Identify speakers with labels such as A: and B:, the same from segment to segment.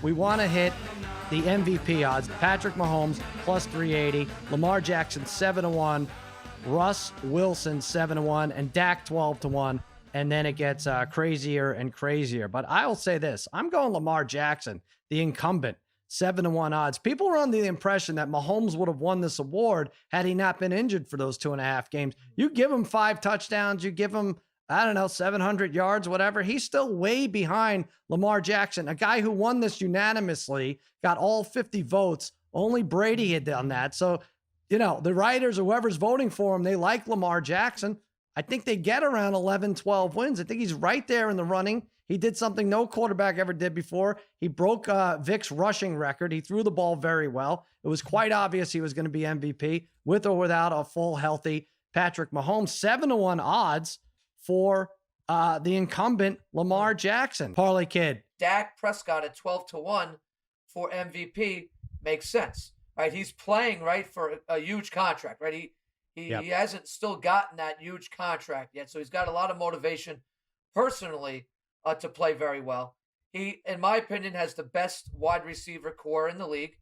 A: we want to hit the MVP odds. Patrick Mahomes plus 380, Lamar Jackson 7-1, Russ Wilson 7-1, and Dak 12-1. And then it gets crazier and crazier. But I will say this. I'm going Lamar Jackson, the incumbent, 7-1 odds. People were under the impression that Mahomes would have won this award had he not been injured for those 2.5 games. You give him 5 touchdowns, you give him, 700 yards, whatever. He's still way behind Lamar Jackson, a guy who won this unanimously, got all 50 votes. Only Brady had done that. So, the writers or whoever's voting for him, they like Lamar Jackson. I think they get around 11, 12 wins. I think he's right there in the running. He did something no quarterback ever did before. He broke Vic's rushing record. He threw the ball very well. It was quite obvious he was going to be MVP with or without a full, healthy Patrick Mahomes. 7-1 odds for the incumbent Lamar Jackson. Parlay Kid.
B: Dak Prescott at 12-1 for MVP makes sense, right? He's playing, right, for a huge contract, right? He hasn't still gotten that huge contract yet, so he's got a lot of motivation personally to play very well. He, in my opinion, has the best wide receiver core in the league.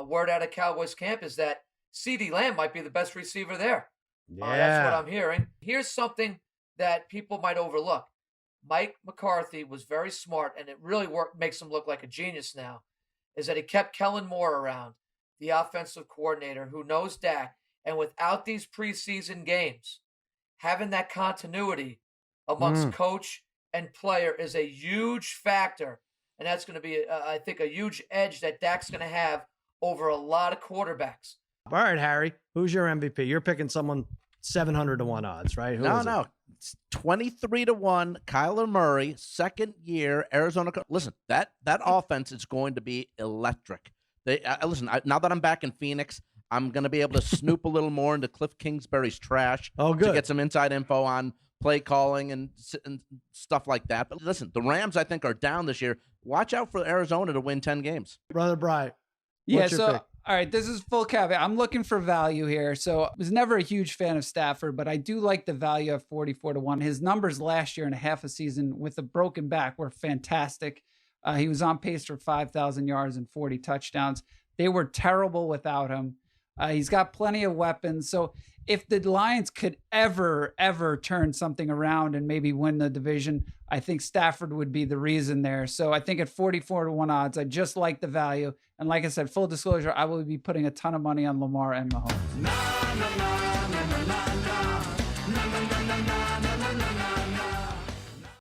B: Word out of Cowboys camp is that CeeDee Lamb might be the best receiver there. That's what I'm hearing. Here's something that people might overlook. Mike McCarthy was very smart, and it really makes him look like a genius now, is that he kept Kellen Moore around, the offensive coordinator who knows Dak. And without these preseason games, having that continuity amongst coach and player is a huge factor. And that's going to be, I think, a huge edge that Dak's going to have over a lot of quarterbacks.
A: All right, Harry, who's your MVP? You're picking someone 700-1 odds, right?
C: No. It's 23-1, Kyler Murray, second year, Arizona. Listen, that offense is going to be electric. Now that I'm back in Phoenix, I'm going to be able to snoop a little more into Cliff Kingsbury's trash to get some inside info on play calling and stuff like that. But listen, the Rams, I think, are down this year. Watch out for Arizona to win 10 games.
A: Brother Bry.
D: Yeah, so, all right, this is full caveat. I'm looking for value here. So I was never a huge fan of Stafford, but I do like the value of 44-1. His numbers last year and a half a season with a broken back were fantastic. He was on pace for 5,000 yards and 40 touchdowns. They were terrible without him. He's got plenty of weapons. So if the Lions could ever turn something around and maybe win the division, I think Stafford would be the reason there. So I think at 44-1 odds, I just like the value. And like I said, full disclosure, I will be putting a ton of money on Lamar and Mahomes.